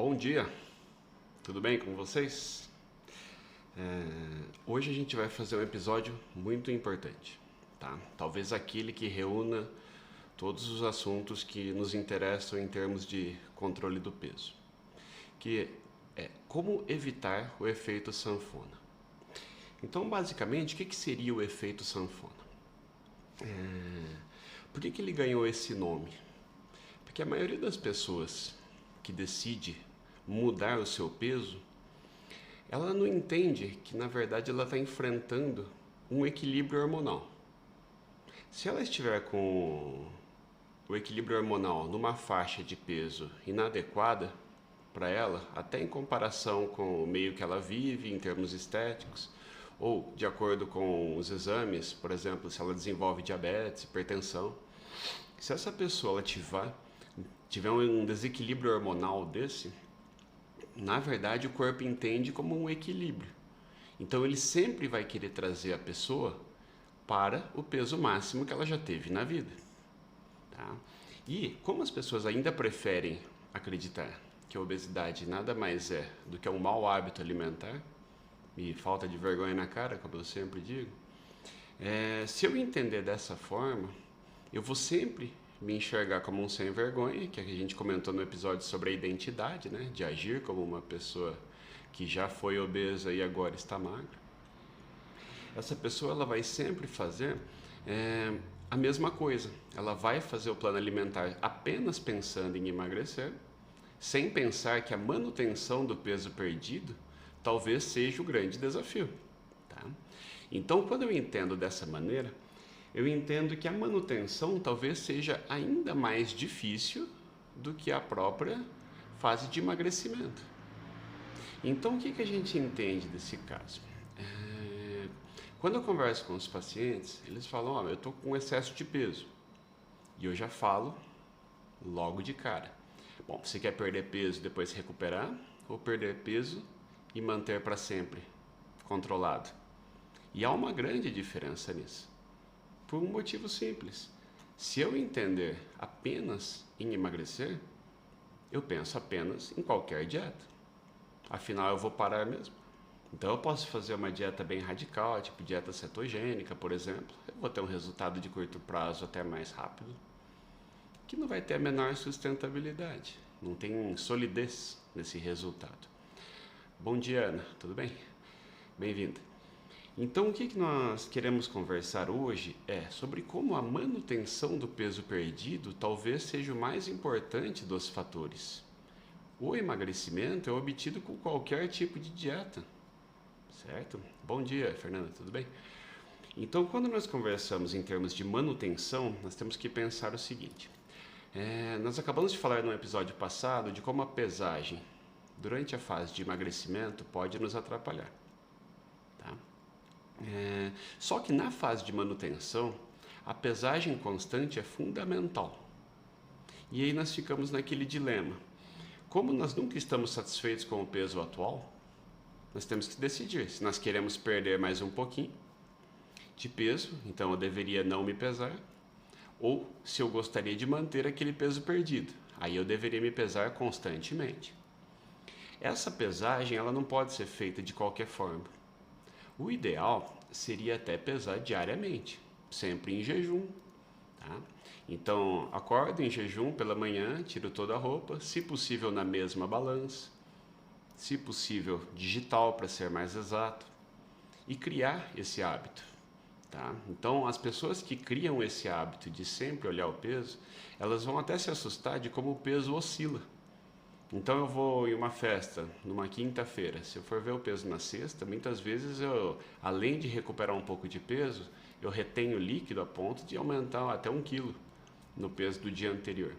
Bom dia, tudo bem com vocês? Hoje a gente vai fazer um episódio muito importante, tá? Talvez aquele que reúna todos os assuntos que nos interessam em termos de controle do peso, que é como evitar o efeito sanfona. Então, basicamente, o que seria o efeito sanfona? Por que ele ganhou esse nome? Porque a maioria das pessoas que decide mudar o seu peso, ela não entende que na verdade ela está enfrentando um equilíbrio hormonal. Se ela estiver com o equilíbrio hormonal numa faixa de peso inadequada para ela, até em comparação com o meio que ela vive em termos estéticos, ou de acordo com os exames, por exemplo, se ela desenvolve diabetes, hipertensão, se essa pessoa ela tiver um desequilíbrio hormonal desse, na verdade o corpo entende como um equilíbrio. Então ele sempre vai querer trazer a pessoa para o peso máximo que ela já teve na vida. Tá? E como as pessoas ainda preferem acreditar que a obesidade nada mais é do que um mau hábito alimentar e falta de vergonha na cara, como eu sempre digo, se eu entender dessa forma, eu vou sempre me enxergar como um sem vergonha, que a gente comentou no episódio sobre a identidade, né? De agir como uma pessoa que já foi obesa e agora está magra. Essa pessoa ela vai sempre fazer a mesma coisa. Ela vai fazer o plano alimentar apenas pensando em emagrecer, sem pensar que a manutenção do peso perdido talvez seja o grande desafio. Tá? Então, quando eu entendo dessa maneira, eu entendo que a manutenção talvez seja ainda mais difícil do que a própria fase de emagrecimento. Então, o que a gente entende desse caso? Quando eu converso com os pacientes, eles falam, eu estou com excesso de peso. E eu já falo logo de cara. Bom, você quer perder peso e depois recuperar? Ou perder peso e manter para sempre controlado? E há uma grande diferença nisso. Por um motivo simples. Se eu entender apenas em emagrecer, eu penso apenas em qualquer dieta. Afinal, eu vou parar mesmo. Então, eu posso fazer uma dieta bem radical, tipo dieta cetogênica, por exemplo. Eu vou ter um resultado de curto prazo até mais rápido, que não vai ter a menor sustentabilidade. Não tem solidez nesse resultado. Bom dia, Ana. Tudo bem? Bem-vinda. Então, o que nós queremos conversar hoje é sobre como a manutenção do peso perdido talvez seja o mais importante dos fatores. O emagrecimento é obtido com qualquer tipo de dieta, certo? Bom dia, Fernanda, tudo bem? Então, quando nós conversamos em termos de manutenção, nós temos que pensar o seguinte. Nós acabamos de falar no episódio passado de como a pesagem durante a fase de emagrecimento pode nos atrapalhar. Tá? Só que na fase de manutenção, a pesagem constante é fundamental. E aí nós ficamos naquele dilema. Como nós nunca estamos satisfeitos com o peso atual, nós temos que decidir se nós queremos perder mais um pouquinho de peso, então eu deveria não me pesar, ou se eu gostaria de manter aquele peso perdido, aí eu deveria me pesar constantemente. Essa pesagem ela não pode ser feita de qualquer forma. O ideal seria até pesar diariamente, sempre em jejum. Tá? Então, acordo em jejum pela manhã, tiro toda a roupa, se possível na mesma balança, se possível digital para ser mais exato, e criar esse hábito. Tá? Então, as pessoas que criam esse hábito de sempre olhar o peso, elas vão até se assustar de como o peso oscila. Então eu vou em uma festa, numa quinta-feira, se eu for ver o peso na sexta, muitas vezes eu, além de recuperar um pouco de peso, eu retenho líquido a ponto de aumentar até 1 quilo no peso do dia anterior.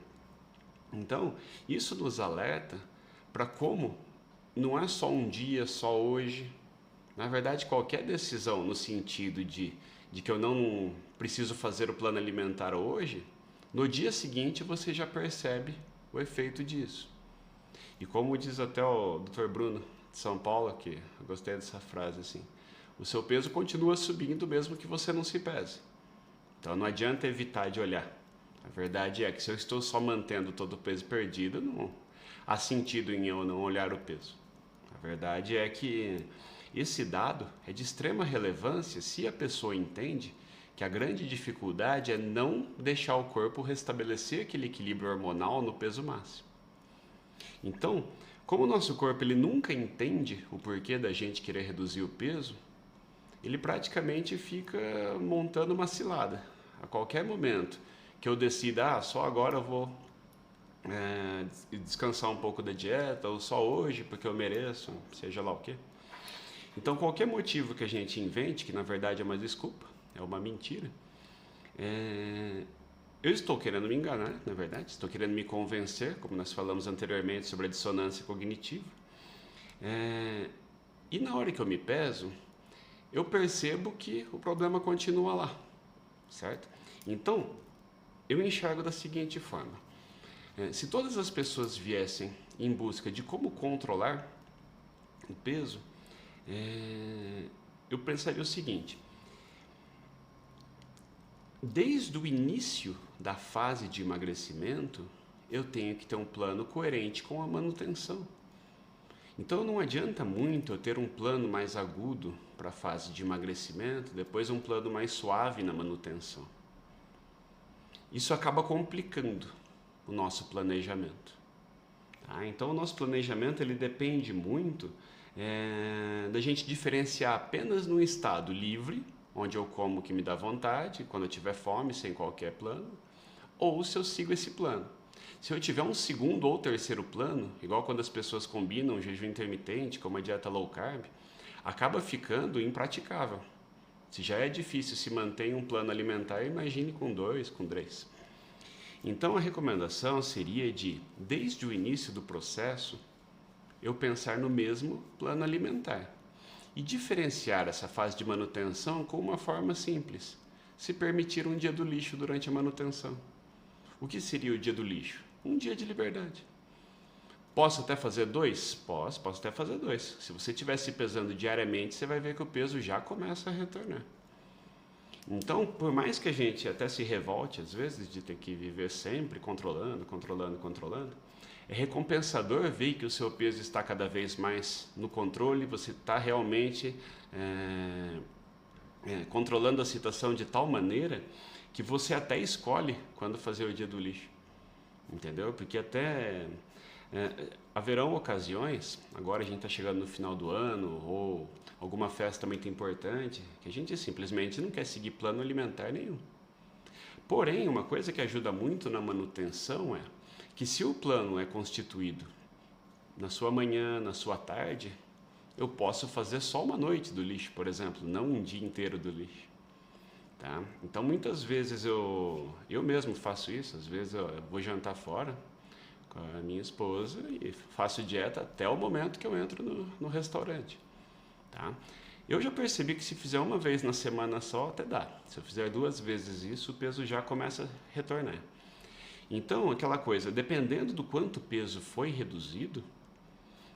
Então, isso nos alerta para como não é só um dia, só hoje. Na verdade, qualquer decisão no sentido de que eu não preciso fazer o plano alimentar hoje, no dia seguinte você já percebe o efeito disso. E como diz até o Dr. Bruno de São Paulo, que eu gostei dessa frase assim, o seu peso continua subindo mesmo que você não se pese. Então não adianta evitar de olhar. A verdade é que se eu estou só mantendo todo o peso perdido, não, há sentido em eu não olhar o peso? A verdade é que esse dado é de extrema relevância se a pessoa entende que a grande dificuldade é não deixar o corpo restabelecer aquele equilíbrio hormonal no peso máximo. Então, como o nosso corpo ele nunca entende o porquê da gente querer reduzir o peso, ele praticamente fica montando uma cilada. A qualquer momento que eu decida, só agora eu vou descansar um pouco da dieta, ou só hoje porque eu mereço, seja lá o quê. Então, qualquer motivo que a gente invente, que na verdade é uma desculpa, é uma mentira, eu estou querendo me enganar, na verdade, estou querendo me convencer, como nós falamos anteriormente sobre a dissonância cognitiva. E na hora que eu me peso, eu percebo que o problema continua lá, certo? Então, eu enxergo da seguinte forma. Se todas as pessoas viessem em busca de como controlar o peso, eu pensaria o seguinte: desde o início da fase de emagrecimento, eu tenho que ter um plano coerente com a manutenção. Então não adianta muito eu ter um plano mais agudo para a fase de emagrecimento, depois um plano mais suave na manutenção. Isso acaba complicando o nosso planejamento. Tá? Então o nosso planejamento ele depende muito da gente diferenciar apenas num estado livre, onde eu como o que me dá vontade, quando eu tiver fome, sem qualquer plano, ou se eu sigo esse plano. Se eu tiver um segundo ou terceiro plano, igual quando as pessoas combinam jejum intermitente com uma dieta low carb, acaba ficando impraticável. Se já é difícil se manter em um plano alimentar, imagine com 2, com 3. Então a recomendação seria de, desde o início do processo, eu pensar no mesmo plano alimentar e diferenciar essa fase de manutenção com uma forma simples: se permitir um dia do lixo durante a manutenção. O que seria o dia do lixo? Um dia de liberdade. Posso até fazer 2? Posso até fazer 2. Se você estiver se pesando diariamente, você vai ver que o peso já começa a retornar. Então, por mais que a gente até se revolte, às vezes, de ter que viver sempre controlando, é recompensador ver que o seu peso está cada vez mais no controle, você está realmente controlando a situação de tal maneira que você até escolhe quando fazer o dia do lixo. Entendeu? Porque até haverão ocasiões, agora a gente está chegando no final do ano, ou alguma festa muito importante, que a gente simplesmente não quer seguir plano alimentar nenhum. Porém, uma coisa que ajuda muito na manutenção é que se o plano é constituído na sua manhã, na sua tarde, eu posso fazer só uma noite do lixo, por exemplo, não um dia inteiro do lixo. Tá? Então, muitas vezes eu mesmo faço isso, às vezes eu vou jantar fora com a minha esposa e faço dieta até o momento que eu entro no restaurante. Tá? Eu já percebi que se fizer uma vez na semana só, até dá. Se eu fizer 2 vezes isso, o peso já começa a retornar. Então, aquela coisa, dependendo do quanto peso foi reduzido,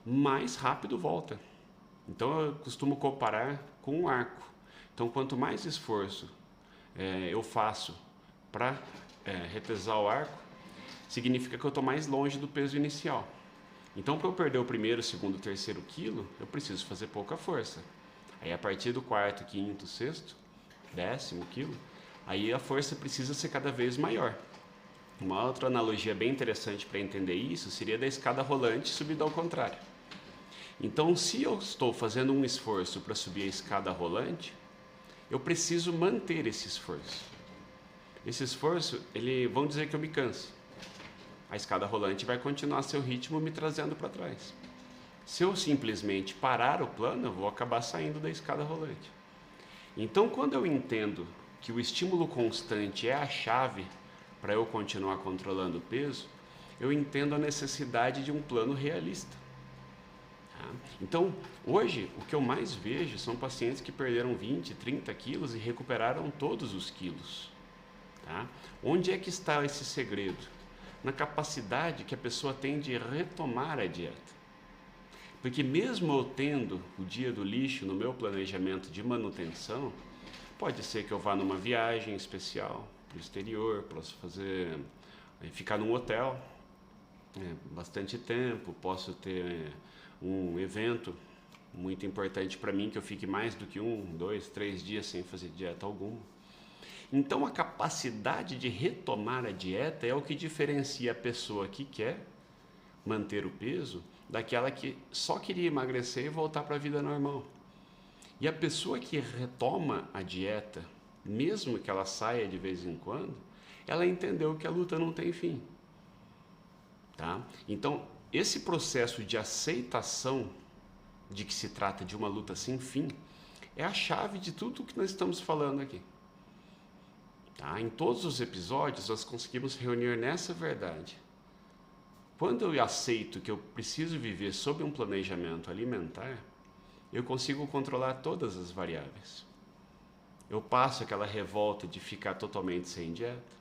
mais rápido volta. Então, eu costumo comparar com um arco. Então, quanto mais esforço eu faço para retesar o arco, significa que eu estou mais longe do peso inicial. Então, para eu perder o primeiro, segundo, terceiro quilo, eu preciso fazer pouca força. Aí, a partir do 4º, 5º, 6º, 10º quilo, aí a força precisa ser cada vez maior. Uma outra analogia bem interessante para entender isso seria da escada rolante subida ao contrário. Então, se eu estou fazendo um esforço para subir a escada rolante, eu preciso manter esse esforço. Esse esforço, vão dizer que eu me canso. A escada rolante vai continuar seu ritmo me trazendo para trás. Se eu simplesmente parar o plano, eu vou acabar saindo da escada rolante. Então, quando eu entendo que o estímulo constante é a chave para eu continuar controlando o peso, eu entendo a necessidade de um plano realista. Tá? Então, hoje, o que eu mais vejo são pacientes que perderam 20, 30 quilos e recuperaram todos os quilos. Tá? Onde é que está esse segredo? Na capacidade que a pessoa tem de retomar a dieta. Porque mesmo eu tendo o dia do lixo no meu planejamento de manutenção, pode ser que eu vá numa viagem especial para o exterior, posso ficar num hotel. bastante tempo, posso ter um evento muito importante para mim que eu fique mais do que 1, 2, 3 dias sem fazer dieta alguma. Então a capacidade de retomar a dieta é o que diferencia a pessoa que quer manter o peso daquela que só queria emagrecer e voltar para a vida normal. E a pessoa que retoma a dieta, mesmo que ela saia de vez em quando, ela entendeu que a luta não tem fim. Tá? Então, esse processo de aceitação de que se trata de uma luta sem fim é a chave de tudo o que nós estamos falando aqui. Tá? Em todos os episódios, nós conseguimos reunir nessa verdade. Quando eu aceito que eu preciso viver sob um planejamento alimentar, eu consigo controlar todas as variáveis. Eu passo aquela revolta de ficar totalmente sem dieta.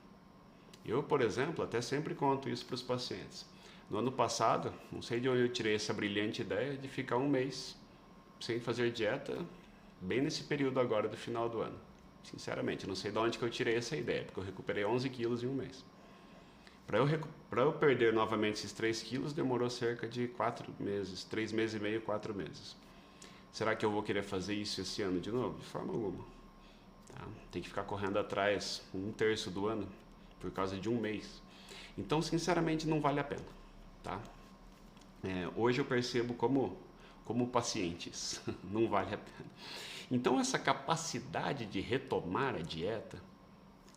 Eu, por exemplo, até sempre conto isso para os pacientes. No ano passado, não sei de onde eu tirei essa brilhante ideia de ficar um mês sem fazer dieta, bem nesse período agora do final do ano. Sinceramente, não sei de onde que eu tirei essa ideia, porque eu recuperei 11 quilos em um mês. Para eu perder novamente esses 3 quilos, demorou cerca de 4 meses, 3 meses e meio, 4 meses. Será que eu vou querer fazer isso esse ano de novo? De forma alguma. Tá? Tem que ficar correndo atrás 1/3 do ano por causa de um mês. Então, sinceramente, não vale a pena. Tá? Hoje eu percebo como pacientes, não vale a pena. Então, essa capacidade de retomar a dieta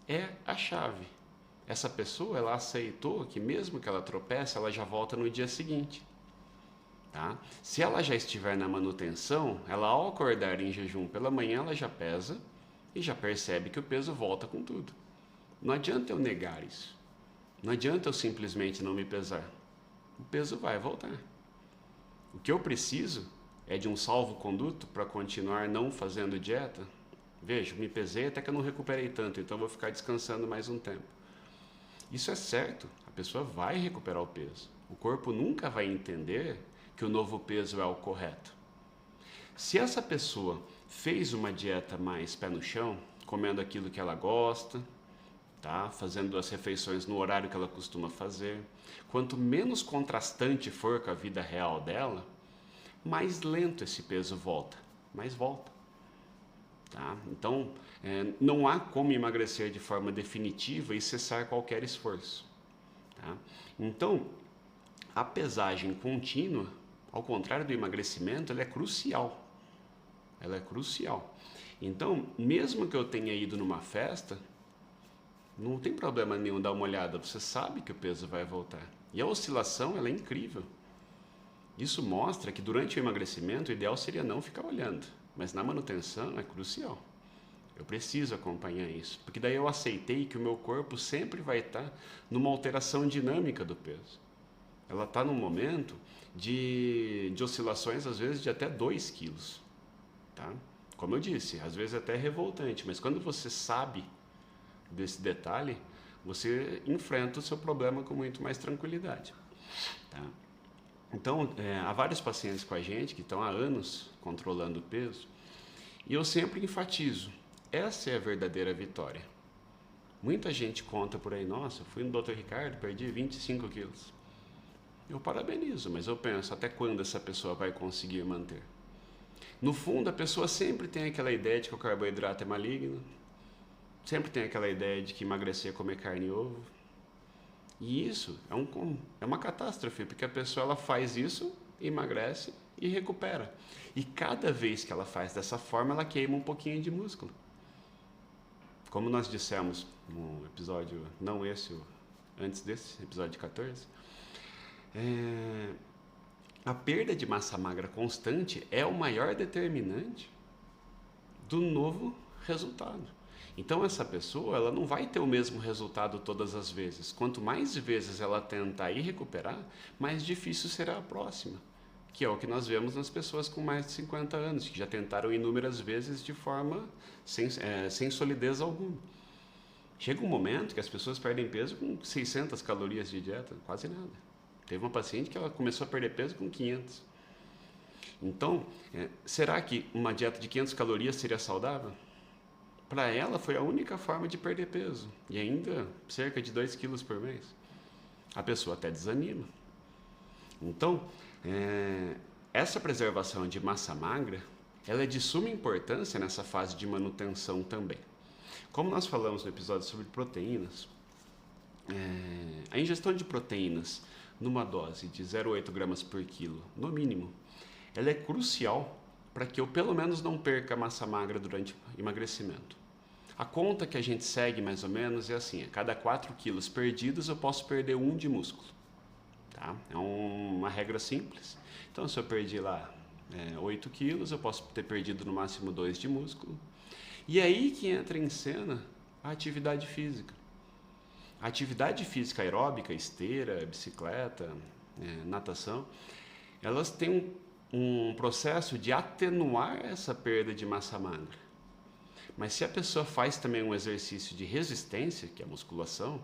é a chave. Essa pessoa, ela aceitou que mesmo que ela tropece, ela já volta no dia seguinte. Tá? Se ela já estiver na manutenção, ela ao acordar em jejum pela manhã, ela já pesa e já percebe que o peso volta com tudo. Não adianta eu negar isso. Não adianta eu simplesmente não me pesar. O peso vai voltar. O que eu preciso é de um salvo-conduto para continuar não fazendo dieta. Veja, me pesei até que eu não recuperei tanto, então vou ficar descansando mais um tempo. Isso é certo, a pessoa vai recuperar o peso. O corpo nunca vai entender que o novo peso é o correto. Se essa pessoa fez uma dieta mais pé no chão, comendo aquilo que ela gosta, tá? Fazendo as refeições no horário que ela costuma fazer, quanto menos contrastante for com a vida real dela, mais lento esse peso volta, mas volta. Tá? Então, não há como emagrecer de forma definitiva e cessar qualquer esforço. Tá? Então, a pesagem contínua, ao contrário do emagrecimento, ela é crucial. Ela é crucial. Então, mesmo que eu tenha ido numa festa, não tem problema nenhum dar uma olhada, você sabe que o peso vai voltar. E a oscilação, ela é incrível. Isso mostra que durante o emagrecimento, o ideal seria não ficar olhando, mas na manutenção é crucial. Eu preciso acompanhar isso, porque daí eu aceitei que o meu corpo sempre vai estar numa alteração dinâmica do peso. Ela está num momento de oscilações, às vezes, de até 2 quilos. Tá? Como eu disse, às vezes até revoltante, mas quando você sabe desse detalhe, você enfrenta o seu problema com muito mais tranquilidade. Tá? Então, há vários pacientes com a gente que estão há anos controlando o peso, e eu sempre enfatizo, essa é a verdadeira vitória. Muita gente conta por aí, nossa, fui no Dr. Ricardo, perdi 25 quilos. Eu parabenizo, mas eu penso, até quando essa pessoa vai conseguir manter? No fundo, a pessoa sempre tem aquela ideia de que o carboidrato é maligno, sempre tem aquela ideia de que emagrecer é comer carne e ovo. E isso é uma catástrofe, porque a pessoa ela faz isso, emagrece e recupera. E cada vez que ela faz dessa forma, ela queima um pouquinho de músculo. Como nós dissemos no episódio, não esse, antes desse, episódio 14, a perda de massa magra constante é o maior determinante do novo resultado. Então essa pessoa ela não vai ter o mesmo resultado todas as vezes. Quanto mais vezes ela tentar e recuperar, mais difícil será a próxima. Que é o que nós vemos nas pessoas com mais de 50 anos, que já tentaram inúmeras vezes de forma sem solidez alguma. Chega um momento que as pessoas perdem peso com 600 calorias de dieta, quase nada. Teve uma paciente que ela começou a perder peso com 500. Então, será que uma dieta de 500 calorias seria saudável? Para ela foi a única forma de perder peso, e ainda cerca de 2 quilos por mês. A pessoa até desanima, Então, essa preservação de massa magra, ela é de suma importância nessa fase de manutenção também. Como nós falamos no episódio sobre proteínas, a ingestão de proteínas numa dose de 0,8 gramas por quilo, no mínimo, ela é crucial para que eu pelo menos não perca massa magra durante o emagrecimento. A conta que a gente segue mais ou menos é assim, a cada 4 quilos perdidos eu posso perder 1 de músculo. Tá? É uma regra simples. Então se eu perdi lá 8 quilos, eu posso ter perdido no máximo 2 de músculo. E é aí que entra em cena a atividade física. A atividade física aeróbica, esteira, bicicleta, natação, elas têm um processo de atenuar essa perda de massa magra. Mas se a pessoa faz também um exercício de resistência, que é a musculação,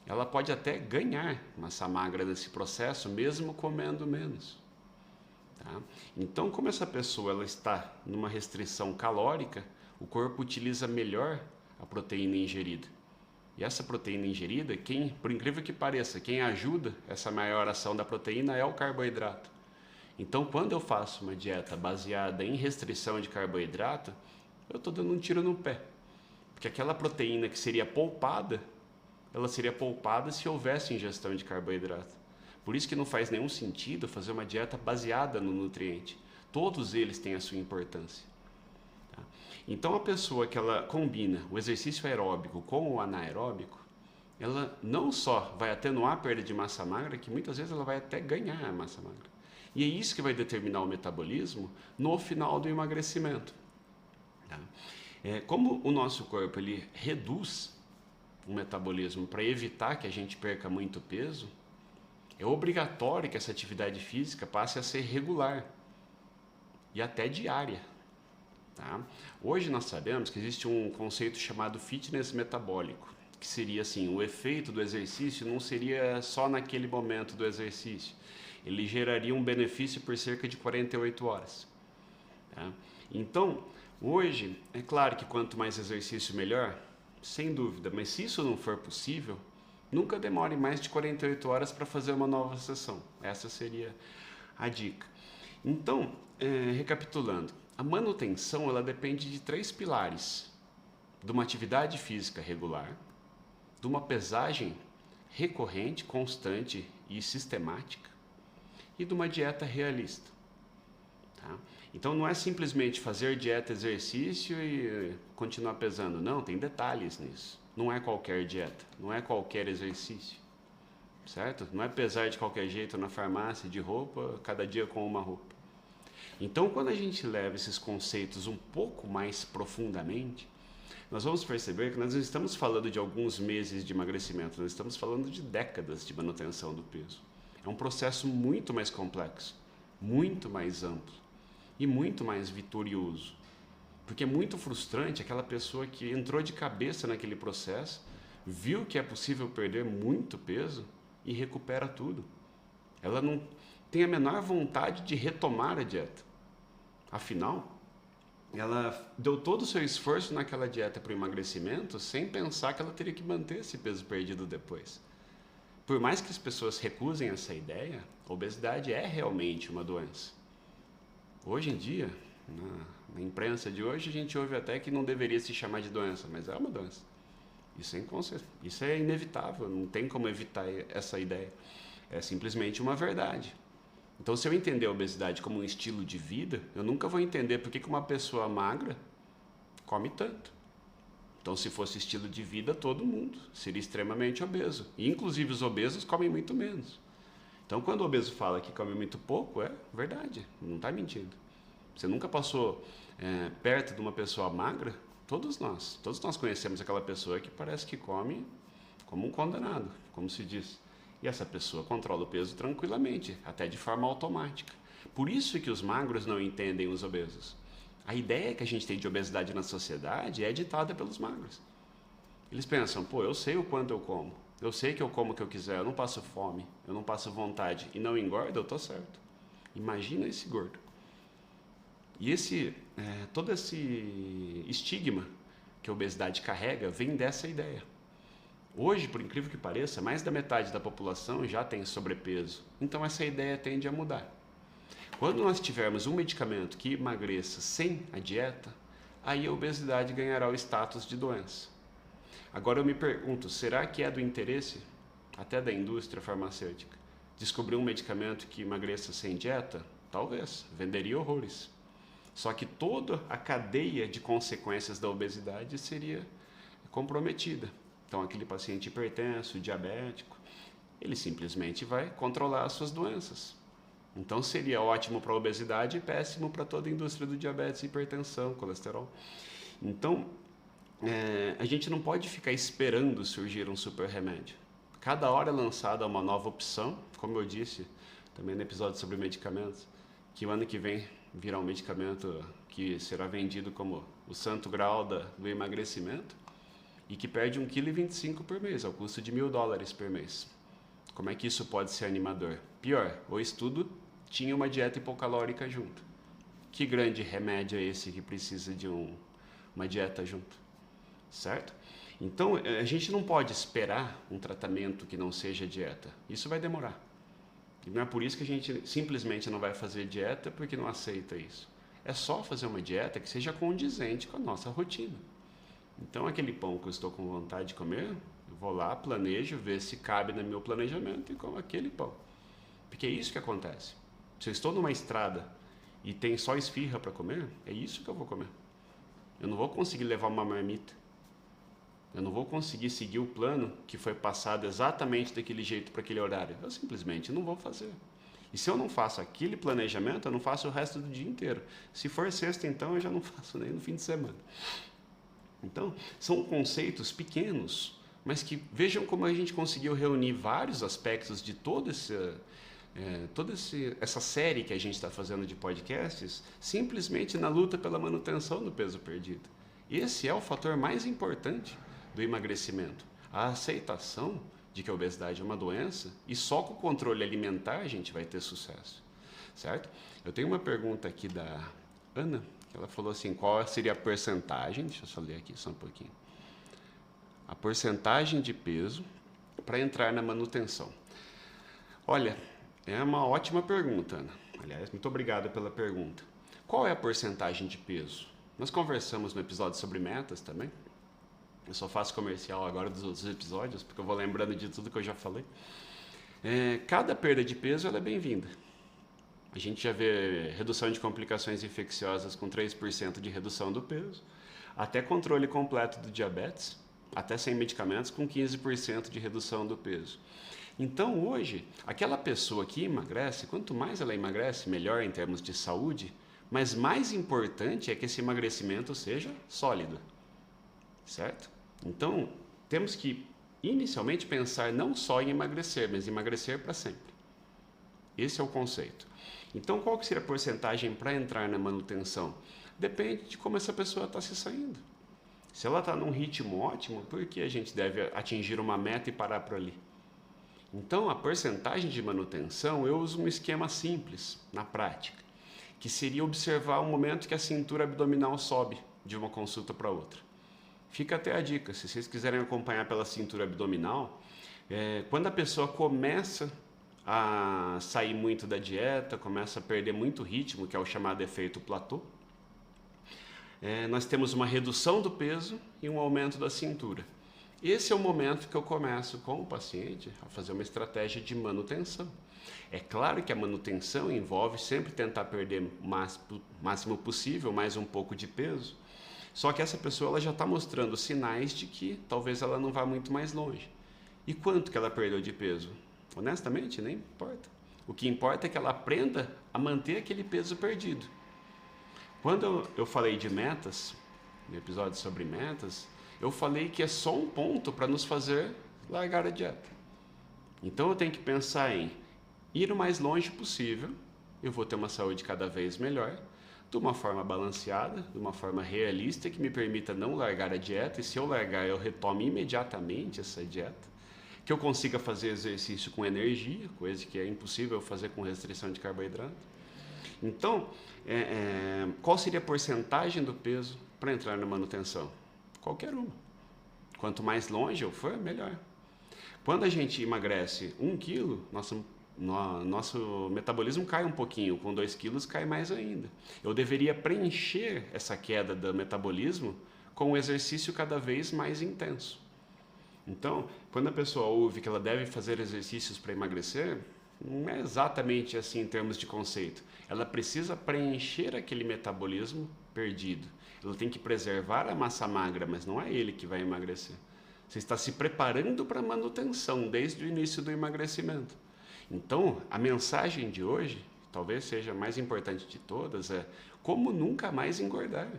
ela pode até ganhar massa magra nesse processo, mesmo comendo menos. Tá? Então, como essa pessoa ela está numa restrição calórica, o corpo utiliza melhor a proteína ingerida. E essa proteína ingerida, por incrível que pareça, quem ajuda essa maior ação da proteína é o carboidrato. Então, quando eu faço uma dieta baseada em restrição de carboidrato, eu estou dando um tiro no pé. Porque aquela proteína que seria poupada, ela seria poupada se houvesse ingestão de carboidrato. Por isso que não faz nenhum sentido fazer uma dieta baseada no nutriente. Todos eles têm a sua importância. Tá? Então, a pessoa que ela combina o exercício aeróbico com o anaeróbico, ela não só vai atenuar a perda de massa magra, que muitas vezes ela vai até ganhar a massa magra. E é isso que vai determinar o metabolismo no final do emagrecimento. Tá? Como o nosso corpo ele reduz o metabolismo para evitar que a gente perca muito peso, é obrigatório que essa atividade física passe a ser regular e até diária. Tá? Hoje nós sabemos que existe um conceito chamado fitness metabólico, que seria assim, o efeito do exercício não seria só naquele momento do exercício, ele geraria um benefício por cerca de 48 horas. Tá? Então, hoje, é claro que quanto mais exercício melhor, sem dúvida, mas se isso não for possível, nunca demore mais de 48 horas para fazer uma nova sessão. Essa seria a dica. Então, recapitulando, a manutenção ela depende de 3 pilares: de uma atividade física regular, de uma pesagem recorrente, constante e sistemática, e de uma dieta realista. Tá? Então não é simplesmente fazer dieta, exercício e continuar pesando. Não, tem detalhes nisso. Não é qualquer dieta, não é qualquer exercício, certo? Não é pesar de qualquer jeito na farmácia de roupa, cada dia com uma roupa. Então, quando a gente leva esses conceitos um pouco mais profundamente, nós vamos perceber que nós não estamos falando de alguns meses de emagrecimento, nós estamos falando de décadas de manutenção do peso. É um processo muito mais complexo, muito mais amplo e muito mais vitorioso. Porque é muito frustrante aquela pessoa que entrou de cabeça naquele processo, viu que é possível perder muito peso e recupera tudo. Ela não tem a menor vontade de retomar a dieta. Afinal, ela deu todo o seu esforço naquela dieta para o emagrecimento sem pensar que ela teria que manter esse peso perdido depois. Por mais que as pessoas recusem essa ideia, a obesidade é realmente uma doença. Hoje em dia, na imprensa de hoje, a gente ouve até que não deveria se chamar de doença, mas é uma doença. Isso é inevitável, não tem como evitar essa ideia. É simplesmente uma verdade. Então, se eu entender a obesidade como um estilo de vida, eu nunca vou entender por que uma pessoa magra come tanto. Então, se fosse estilo de vida, todo mundo seria extremamente obeso. E, inclusive, os obesos comem muito menos. Então, quando o obeso fala que come muito pouco, é verdade, não está mentindo. Você nunca passou perto de uma pessoa magra? Todos nós conhecemos aquela pessoa que parece que come como um condenado, como se diz. E essa pessoa controla o peso tranquilamente, até de forma automática. Por isso que os magros não entendem os obesos. A ideia que a gente tem de obesidade na sociedade é ditada pelos magros. Eles pensam, pô, eu sei o quanto eu como. Eu sei que eu como o que eu quiser, eu não passo fome, eu não passo vontade e não engordo, eu tô certo. Imagina esse gordo. E todo esse estigma que a obesidade carrega vem dessa ideia. Hoje, por incrível que pareça, mais da metade da população já tem sobrepeso. Então essa ideia tende a mudar. Quando nós tivermos um medicamento que emagreça sem a dieta, aí a obesidade ganhará o status de doença. Agora eu me pergunto, será que é do interesse, até da indústria farmacêutica, descobrir um medicamento que emagreça sem dieta? Talvez, venderia horrores. Só que toda a cadeia de consequências da obesidade seria comprometida. Então aquele paciente hipertenso, diabético, ele simplesmente vai controlar as suas doenças. Então seria ótimo para a obesidade e péssimo para toda a indústria do diabetes, hipertensão, colesterol. Então, a gente não pode ficar esperando surgir um super remédio. Cada hora é lançada uma nova opção, como eu disse também no episódio sobre medicamentos, que o ano que vem virá um medicamento que será vendido como o santo grau do emagrecimento e que perde 1,25 kg por mês, ao custo de $1.000 por mês. Como é que isso pode ser animador? Pior, o estudo tinha uma dieta hipocalórica junto. Que grande remédio é esse que precisa de uma dieta junto? Certo? Então, a gente não pode esperar um tratamento que não seja dieta. Isso vai demorar. E não é por isso que a gente simplesmente não vai fazer dieta porque não aceita isso. É só fazer uma dieta que seja condizente com a nossa rotina. Então, aquele pão que eu estou com vontade de comer, eu vou lá, planejo, ver se cabe no meu planejamento e como aquele pão. Porque é isso que acontece. Se eu estou numa estrada e tem só esfirra para comer, é isso que eu vou comer. Eu não vou conseguir levar uma marmita. Eu não vou conseguir seguir o plano que foi passado exatamente daquele jeito para aquele horário. Eu simplesmente não vou fazer. E se eu não faço aquele planejamento, eu não faço o resto do dia inteiro. Se for sexta, então, eu já não faço nem no fim de semana. Então, são conceitos pequenos, mas que vejam como a gente conseguiu reunir vários aspectos de toda essa série que a gente está fazendo de podcasts, simplesmente na luta pela manutenção do peso perdido. Esse é o fator mais importante do emagrecimento. A aceitação de que a obesidade é uma doença e só com o controle alimentar a gente vai ter sucesso. Certo? Eu tenho uma pergunta aqui da Ana. Ela falou assim, qual seria a porcentagem, deixa eu só ler aqui só um pouquinho, a porcentagem de peso para entrar na manutenção. Olha, é uma ótima pergunta, Ana. Aliás, muito obrigado pela pergunta. Qual é a porcentagem de peso? Nós conversamos no episódio sobre metas também. Eu só faço comercial agora dos outros episódios, porque eu vou lembrando de tudo que eu já falei. Cada perda de peso ela é bem-vinda. A gente já vê redução de complicações infecciosas com 3% de redução do peso, até controle completo do diabetes, até sem medicamentos, com 15% de redução do peso. Então, hoje, aquela pessoa que emagrece, quanto mais ela emagrece, melhor em termos de saúde, mas mais importante é que esse emagrecimento seja sólido, certo? Então, temos que, inicialmente, pensar não só em emagrecer, mas emagrecer para sempre. Esse é o conceito. Então, qual que seria a porcentagem para entrar na manutenção? Depende de como essa pessoa está se saindo. Se ela está num ritmo ótimo, por que a gente deve atingir uma meta e parar por ali? Então, a porcentagem de manutenção, eu uso um esquema simples, na prática, que seria observar o momento que a cintura abdominal sobe de uma consulta para outra. Fica até a dica, se vocês quiserem acompanhar pela cintura abdominal, quando a pessoa começa a sair muito da dieta, começa a perder muito ritmo, que é o chamado efeito platô, nós temos uma redução do peso e um aumento da cintura. Esse é o momento que eu começo com o paciente a fazer uma estratégia de manutenção. É claro que a manutenção envolve sempre tentar perder o máximo possível, mais um pouco de peso, só que essa pessoa ela já está mostrando sinais de que talvez ela não vá muito mais longe. E quanto que ela perdeu de peso? Honestamente, nem importa. O que importa é que ela aprenda a manter aquele peso perdido. Quando eu falei de metas, no episódio sobre metas, eu falei que é só um ponto para nos fazer largar a dieta. Então eu tenho que pensar em ir o mais longe possível, eu vou ter uma saúde cada vez melhor, de uma forma balanceada, de uma forma realista, que me permita não largar a dieta, e se eu largar eu retome imediatamente essa dieta, que eu consiga fazer exercício com energia, coisa que é impossível fazer com restrição de carboidrato. Então, qual seria a porcentagem do peso para entrar na manutenção? Qualquer uma. Quanto mais longe eu for, melhor. Quando a gente emagrece 1 quilo, nosso metabolismo cai um pouquinho, com 2 quilos cai mais ainda. Eu deveria preencher essa queda do metabolismo com um exercício cada vez mais intenso. Então, quando a pessoa ouve que ela deve fazer exercícios para emagrecer, não é exatamente assim em termos de conceito. Ela precisa preencher aquele metabolismo perdido. Ela tem que preservar a massa magra, mas não é ele que vai emagrecer. Você está se preparando para a manutenção desde o início do emagrecimento. Então, a mensagem de hoje, talvez seja a mais importante de todas, é como nunca mais engordar.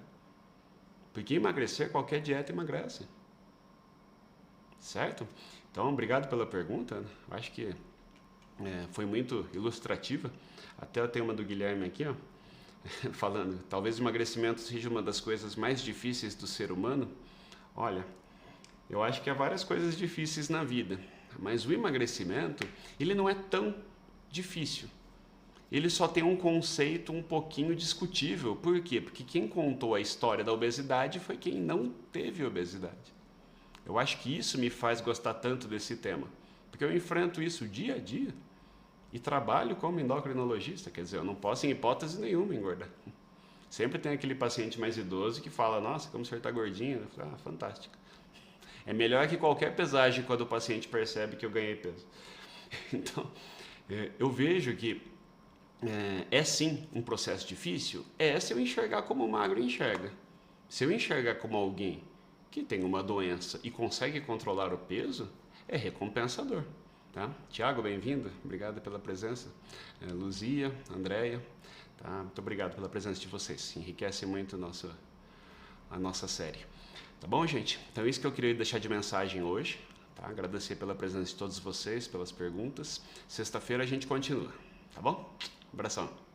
Porque emagrecer, qualquer dieta emagrece. Certo? Então, obrigado pela pergunta. Acho que foi muito ilustrativa. Até eu tenho uma do Guilherme aqui, ó, falando, talvez o emagrecimento seja uma das coisas mais difíceis do ser humano. Olha, eu acho que há várias coisas difíceis na vida, mas o emagrecimento, ele não é tão difícil. Ele só tem um conceito um pouquinho discutível. Por quê? Porque quem contou a história da obesidade foi quem não teve obesidade. Eu acho que isso me faz gostar tanto desse tema, porque eu enfrento isso dia a dia e trabalho como endocrinologista, quer dizer, eu não posso em hipótese nenhuma engordar. Sempre tem aquele paciente mais idoso que fala, nossa, como o senhor está gordinho. Eu falo, fantástico. É melhor que qualquer pesagem quando o paciente percebe que eu ganhei peso. Então, eu vejo que é sim um processo difícil, se eu enxergar como o magro enxerga. Se eu enxergar como alguém que tem uma doença e consegue controlar o peso, é recompensador. Tá? Tiago, bem-vindo, obrigado pela presença. Luzia, Andréia, tá? Muito obrigado pela presença de vocês, enriquece muito a nossa série. Tá bom, gente? Então é isso que eu queria deixar de mensagem hoje. Tá? Agradecer pela presença de todos vocês, pelas perguntas. Sexta-feira a gente continua, tá bom? Abração.